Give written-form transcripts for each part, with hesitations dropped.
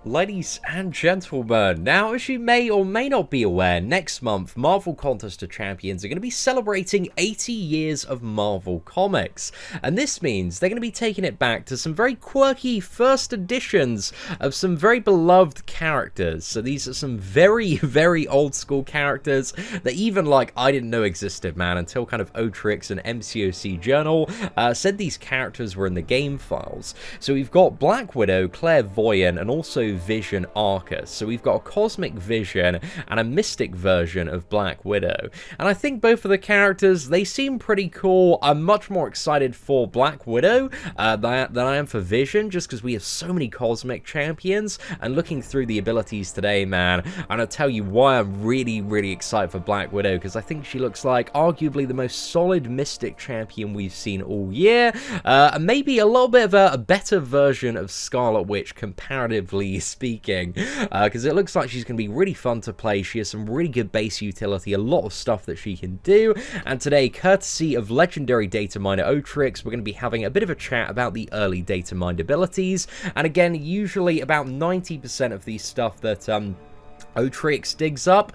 Ladies and gentlemen, now as you may or may not be aware, next month Marvel Contest of Champions are going to be celebrating 80 years of Marvel Comics, and this means they're going to be taking it back to some very quirky first editions of some very beloved characters. So these are some very old school characters that even I didn't know existed, man, until kind of Otriux and MCOC Journal said these characters were in the game files. So we've got Black Widow, Voyant, and also Vision Arcus. So we've got a Cosmic Vision and a Mystic version of Black Widow. And I think both of the characters, they seem pretty cool. I'm much more excited for Black Widow than I am for Vision, just because we have so many Cosmic champions. And looking through the abilities today, man, I'm going to tell you why I'm really excited for Black Widow, because I think she looks like arguably the most solid Mystic champion we've seen all year. And maybe a little bit of a better version of Scarlet Witch, comparatively speaking, because it looks like she's going to be really fun to play. She has some really good base utility, a lot of stuff that she can do, and today, courtesy of Legendary Dataminer Otriux, we're going to be having a bit of a chat about the early data mined abilities, and again, usually about 90% of the stuff that Otriux digs up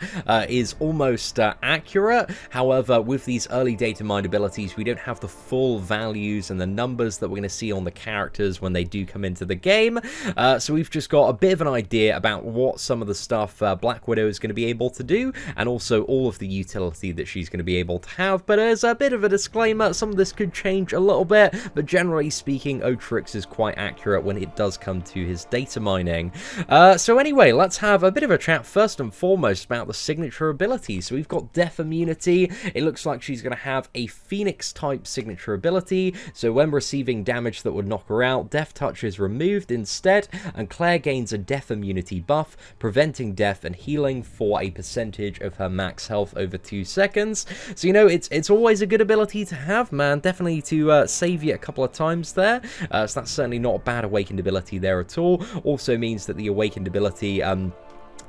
is almost accurate. However, with these early data mined abilities, we don't have the full values and the numbers that we're going to see on the characters when they do come into the game. So we've just got a bit of an idea about what some of the stuff Black Widow is going to be able to do, and also all of the utility that she's going to be able to have. But as a bit of a disclaimer, some of this could change a little bit, but generally speaking, Otriux is quite accurate when it does come to his data mining. So anyway, let's have a bit of a chat first and foremost about the signature ability. So we've got Death Immunity. It looks like she's going to have a Phoenix type signature ability. So when receiving damage that would knock her out, Death Touch is removed instead, and Claire gains a Death Immunity buff, preventing death and healing for a percentage of her max health over 2 seconds. So, you know, it's always a good ability to have, man. Definitely to save you a couple of times there. So that's certainly not a bad awakened ability there at all. Also means that the awakened ability,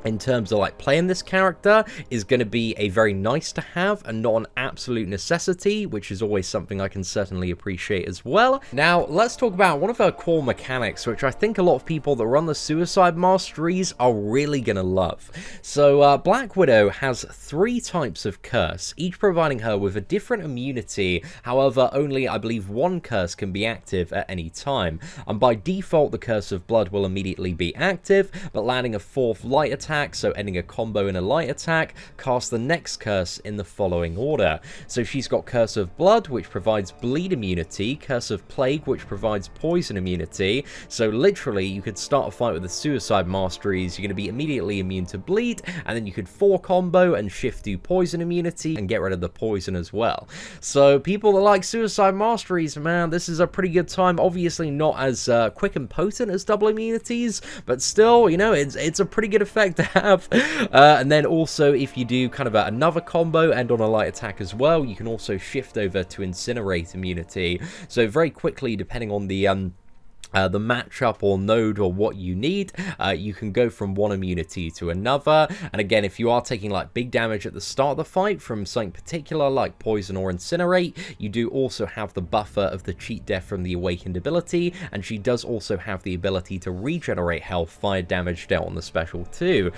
in terms of playing this character, is going to be a very nice to have and not an absolute necessity, which is always something I can certainly appreciate as well. Now let's talk about one of her core mechanics, which I think a lot of people that run the Suicide Masteries are really going to love. So Black Widow has 3 types of curse, each providing her with a different immunity. However, only I believe 1 curse can be active at any time, and by default the Curse of Blood will immediately be active, but landing a 4th light attack, so ending a combo in a light attack, cast the next curse in the following order. So she's got Curse of Blood, which provides bleed immunity, Curse of Plague, which provides poison immunity. So literally, you could start a fight with the Suicide Masteries, you're going to be immediately immune to bleed, and then you could 4 combo and shift to poison immunity and get rid of the poison as well. So people that like Suicide Masteries, man, this is a pretty good time. Obviously not as quick and potent as double immunities, but still, you know, it's a pretty good effect to have. And then also, if you do kind of another combo and on a light attack as well, you can also shift over to Incinerate immunity. So very quickly, depending on the matchup or node or what you need, you can go from one immunity to another. And again, if you are taking big damage at the start of the fight from something particular like poison or incinerate, you do also have the buffer of the cheat death from the awakened ability, and she does also have the ability to regenerate health via damage dealt on the special too.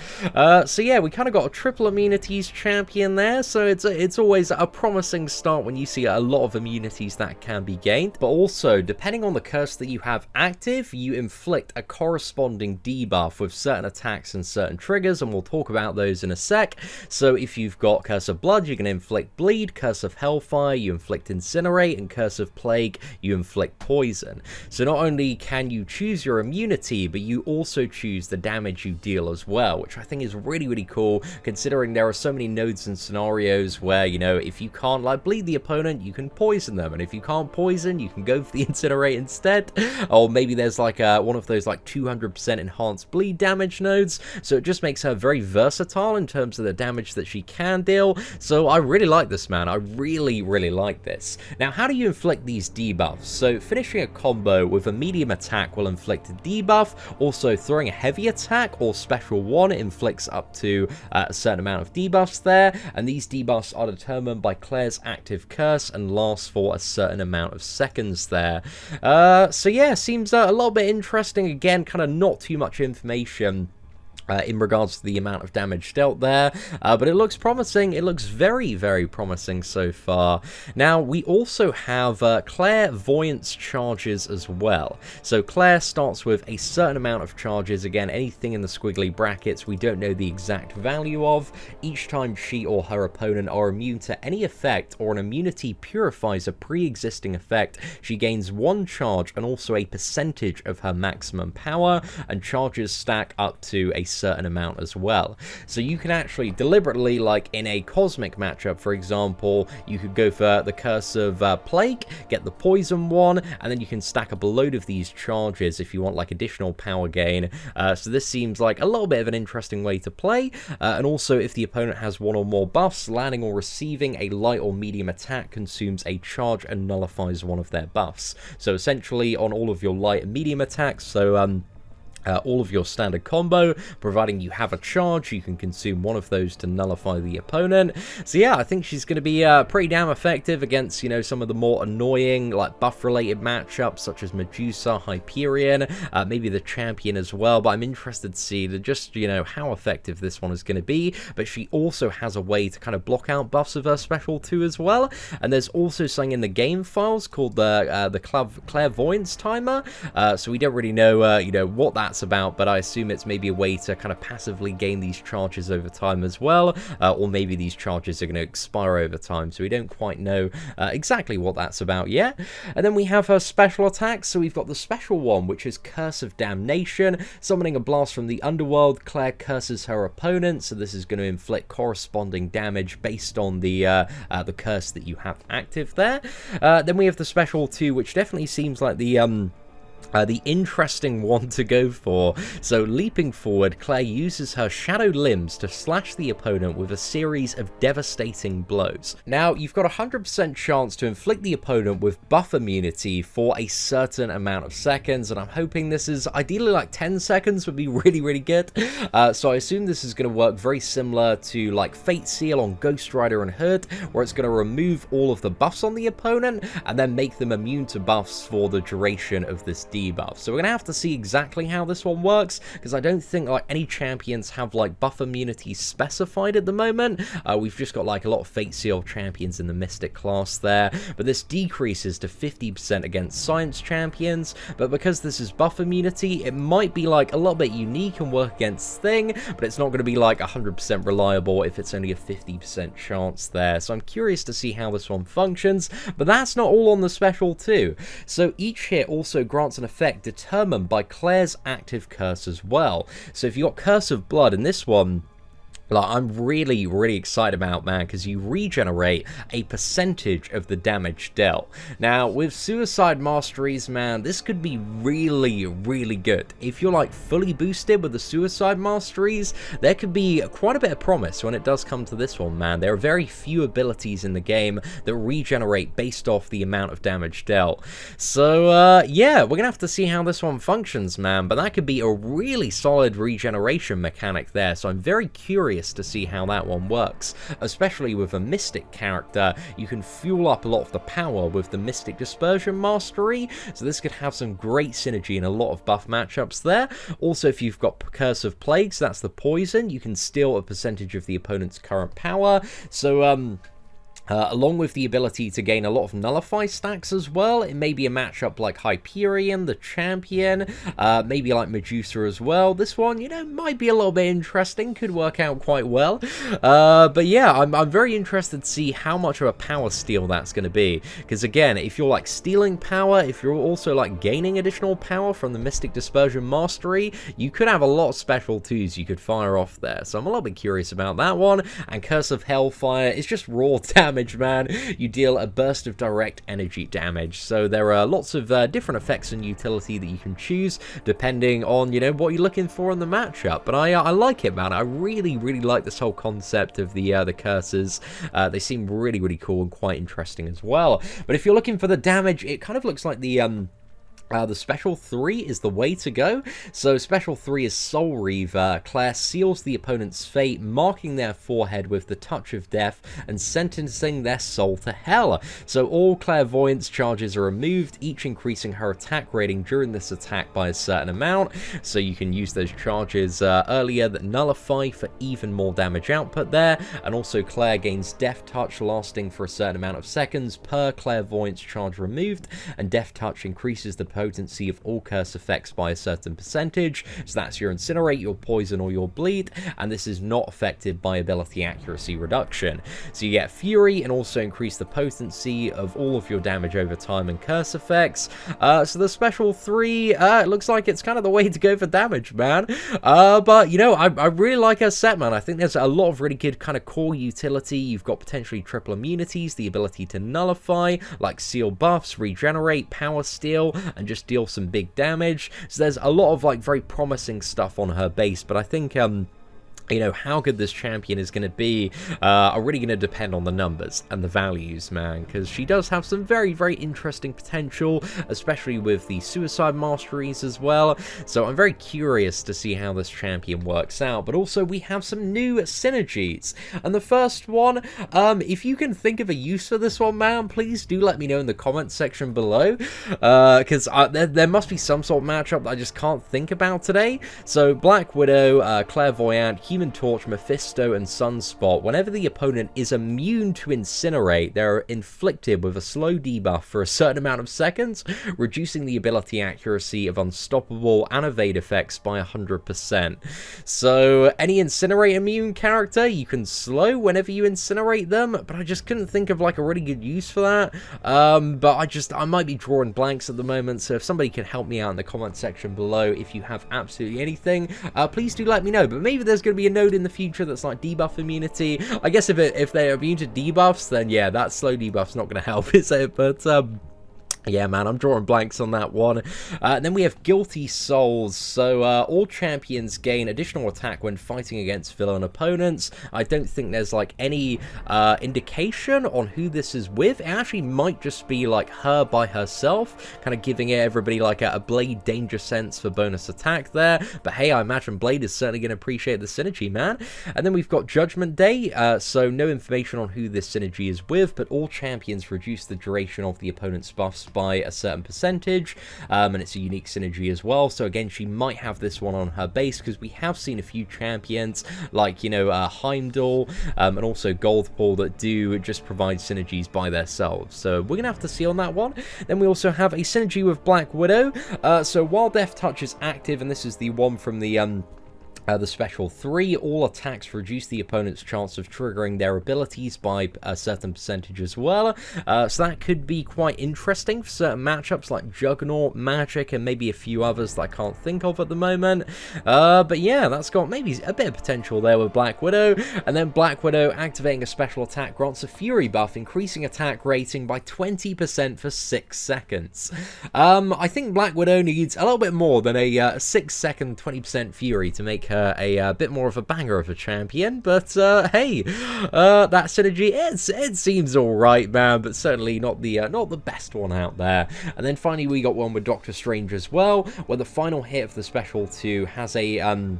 So yeah, we kind of got a triple immunities champion there, so it's always a promising start when you see a lot of immunities that can be gained. But also, depending on the curse that you have active, you inflict a corresponding debuff with certain attacks and certain triggers, and we'll talk about those in a sec. So if you've got Curse of Blood, you can inflict bleed, Curse of Hellfire, you inflict incinerate, and Curse of Plague, you inflict poison. So not only can you choose your immunity, but you also choose the damage you deal as well, which I think is really cool, considering there are so many nodes and scenarios where, you know, if you can't bleed the opponent, you can poison them, and if you can't poison, you can go for the incinerate instead, or maybe there's one of those 200% enhanced bleed damage nodes. So it just makes her very versatile in terms of the damage that she can deal. So I really like this, man. I really like this. Now, how do you inflict these debuffs? So finishing a combo with a medium attack will inflict a debuff. Also, throwing a heavy attack or special 1 inflicts up to a certain amount of debuffs there, and these debuffs are determined by Claire's active curse and last for a certain amount of seconds there. So yeah, seems seems a little bit interesting. Again, kind of not too much information in regards to the amount of damage dealt there, but it looks promising. It looks very, very promising so far. Now, we also have Claire Voyant's charges as well. So Claire starts with a certain amount of charges. Again, anything in the squiggly brackets we don't know the exact value of. Each time she or her opponent are immune to any effect or an immunity purifies a pre-existing effect, she gains 1 charge and also a percentage of her maximum power, and charges stack up to a certain amount as well. So you can actually deliberately, like in a cosmic matchup, for example, you could go for the Curse of Plague, get the poison one, and then you can stack up a load of these charges if you want like additional power gain. So this seems like a little bit of an interesting way to play. And also, if the opponent has 1 or more buffs, landing or receiving a light or medium attack consumes a charge and nullifies 1 of their buffs. So essentially on all of your light and medium attacks, so all of your standard combo, providing you have a charge, you can consume 1 of those to nullify the opponent. So yeah, I think she's going to be pretty damn effective against, you know, some of the more annoying, like, buff-related matchups, such as Medusa, Hyperion, maybe the Champion as well, but I'm interested to see just, you know, how effective this one is going to be. But she also has a way to kind of block out buffs of her special too as well, and there's also something in the game files called the Clairvoyance timer, so we don't really know, you know, what that's about, but I assume it's maybe a way to kind of passively gain these charges over time as well, or maybe these charges are going to expire over time, so we don't quite know exactly what that's about yet. And then we have her special attacks. So we've got the special one, which is Curse of Damnation. Summoning a blast from the underworld, Claire curses her opponent, so this is going to inflict corresponding damage based on the curse that you have active there. Then we have the special 2, which definitely seems like the interesting one to go for. So leaping forward, Claire uses her shadowed limbs to slash the opponent with a series of devastating blows. Now, you've got a 100% chance to inflict the opponent with buff immunity for a certain amount of seconds, and I'm hoping this is ideally like 10 seconds would be really, really good. So I assume this is going to work very similar to like Fate Seal on Ghost Rider and Hood, where it's going to remove all of the buffs on the opponent and then make them immune to buffs for the duration of this debuff. So we're gonna have to see exactly how this one works, because I don't think like any champions have like buff immunity specified at the moment. We've just got like a lot of Fate Seal champions in the Mystic class there, but this decreases to 50% against Science champions. But because this is buff immunity, it might be like a little bit unique and work against Thing, but it's not going to be like 100% reliable if it's only a 50% chance there. So I'm curious to see how this one functions, but that's not all on the special too. So each hit also grants an effect determined by Claire's active curse as well. So if you got Curse of Blood in this one, like, I'm really, really excited about, man, because you regenerate a percentage of the damage dealt. Now, with Suicide Masteries, man, this could be really, really good. If you're, like, fully boosted with the Suicide Masteries, there could be quite a bit of promise when it does come to this one, man. There are very few abilities in the game that regenerate based off the amount of damage dealt. So, yeah, we're going to have to see how this one functions, man, but that could be a really solid regeneration mechanic there, so I'm very curious to see how that one works. Especially with a Mystic character, you can fuel up a lot of the power with the Mystic Dispersion Mastery, so this could have some great synergy in a lot of buff matchups there. Also, if you've got Curse of Plagues, that's the poison, you can steal a percentage of the opponent's current power, so along with the ability to gain a lot of nullify stacks as well. It may be a matchup like Hyperion, the Champion, maybe like Medusa as well. This one, you know, might be a little bit interesting, could work out quite well. But yeah, I'm very interested to see how much of a power steal that's going to be. Because again, if you're like stealing power, if you're also like gaining additional power from the Mystic Dispersion Mastery, you could have a lot of special twos you could fire off there. So I'm a little bit curious about that one. And Curse of Hellfire is just raw damage, man. You deal a burst of direct energy damage, so there are lots of different effects and utility that you can choose depending on, you know, what you're looking for in the matchup. But I like it, man. I really, really like this whole concept of the curses. They seem really, really cool and quite interesting as well. But if you're looking for the damage, it kind of looks like the The Special 3 is the way to go. So Special 3 is Soul Reaver. Claire seals the opponent's fate, marking their forehead with the touch of death and sentencing their soul to hell. So all Clairvoyance charges are removed, each increasing her attack rating during this attack by a certain amount. So you can use those charges earlier that nullify for even more damage output there. And also Claire gains Death Touch lasting for a certain amount of seconds per Clairvoyance charge removed, and Death Touch increases the potency of all curse effects by a certain percentage, so that's your incinerate, your poison, or your bleed, and this is not affected by ability accuracy reduction. So you get fury and also increase the potency of all of your damage over time and curse effects. So the Special 3, it looks like it's kind of the way to go for damage, man. But you know, I really like her set, man. I think there's a lot of really good kind of core utility. You've got potentially triple immunities, the ability to nullify, like seal buffs, regenerate, power steal, and just deal some big damage. So there's a lot of like very promising stuff on her base, but I think you know, how good this champion is going to be are really going to depend on the numbers and the values, man, because she does have some very, very interesting potential, especially with the suicide masteries as well. So I'm very curious to see how this champion works out, but also we have some new synergies. And the first one, if you can think of a use for this one, man, please do let me know in the comments section below, because there must be some sort of matchup that I just can't think about today. So Black Widow, Clairvoyant, Human Torch, Mephisto, and Sunspot, whenever the opponent is immune to Incinerate, they're inflicted with a slow debuff for a certain amount of seconds, reducing the ability accuracy of Unstoppable and Evade effects by 100%. So any Incinerate immune character, you can slow whenever you incinerate them, but I just couldn't think of like a really good use for that. But I might be drawing blanks at the moment, so if somebody can help me out in the comment section below, if you have absolutely anything, please do let me know. But maybe there's going to be a node in the future that's like debuff immunity. I guess if they're immune to debuffs, then yeah, that slow debuff's not going to help, is it? But yeah, man, I'm drawing blanks on that one. Then we have Guilty Souls. So all champions gain additional attack when fighting against villain opponents. I don't think there's like any indication on who this is with. It actually might just be like her by herself, kind of giving everybody like a Blade danger sense for bonus attack there. But hey, I imagine Blade is certainly going to appreciate the synergy, man. And then we've got Judgment Day. So no information on who this synergy is with, but all champions reduce the duration of the opponent's buffs by a certain percentage, and it's a unique synergy as well. So again, she might have this one on her base, because we have seen a few champions like, you know, Heimdall and also Goldpool that do just provide synergies by themselves. So we're gonna have to see on that one. Then we also have a synergy with Black Widow. So while Death Touch is active, and this is the one from the Special 3, all attacks reduce the opponent's chance of triggering their abilities by a certain percentage as well. So that could be quite interesting for certain matchups like Juggernaut, Magic, and maybe a few others that I can't think of at the moment. But yeah, that's got maybe a bit of potential there with Black Widow. And then Black Widow activating a special attack grants a Fury buff, increasing attack rating by 20% for 6 seconds. I think Black Widow needs a little bit more than a 6-second 20% Fury to make her a bit more of a banger of a champion, but hey, that synergy, it seems alright, man, but certainly not the best one out there. And then finally we got one with Doctor Strange as well, where the final hit of the Special 2 has a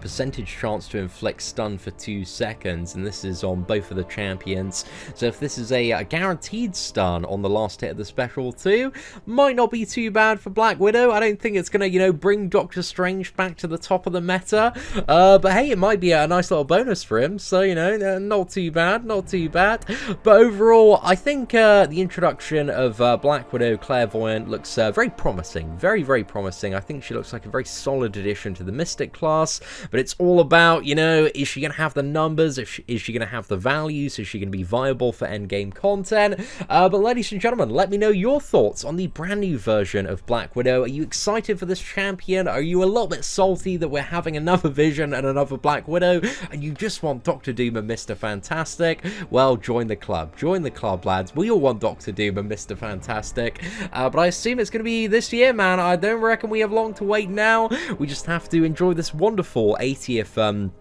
percentage chance to inflict stun for 2 seconds, and this is on both of the champions. So if this is a guaranteed stun on the last hit of the Special 2, might not be too bad for Black Widow. I don't think it's gonna, you know, bring Doctor Strange back to the top of the meta, but hey, it might be a nice little bonus for him, so, you know, not too bad, not too bad. But overall, I think the introduction of Black Widow Clairvoyant looks very promising, very, very promising. I think she looks like a very solid addition to the Mystic class. But it's all about, you know, is she going to have the numbers? Is she going to have the values? Is she going to be viable for endgame content? But ladies and gentlemen, let me know your thoughts on the brand new version of Black Widow. Are you excited for this champion? Are you a little bit salty that we're having another Vision and another Black Widow, and you just want Doctor Doom and Mr. Fantastic? Well, join the club. Join the club, lads. We all want Doctor Doom and Mr. Fantastic. But I assume it's going to be this year, man. I don't reckon we have long to wait now. We just have to enjoy this wonderful 80th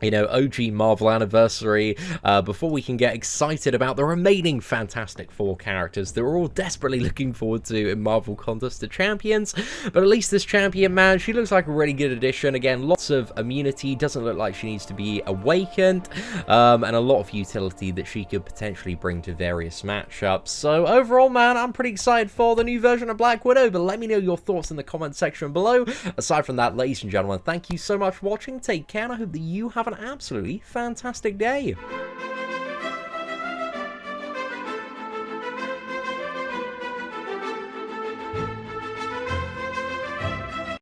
you know, OG Marvel Anniversary, before we can get excited about the remaining Fantastic Four characters that we're all desperately looking forward to in Marvel Contest of Champions. But at least this champion, man, she looks like a really good addition. Again, lots of immunity, doesn't look like she needs to be awakened, and a lot of utility that she could potentially bring to various matchups. So overall, man, I'm pretty excited for the new version of Black Widow, but let me know your thoughts in the comment section below. Aside from that, ladies and gentlemen, thank you so much for watching. Take care, and I hope that you have an absolutely fantastic day.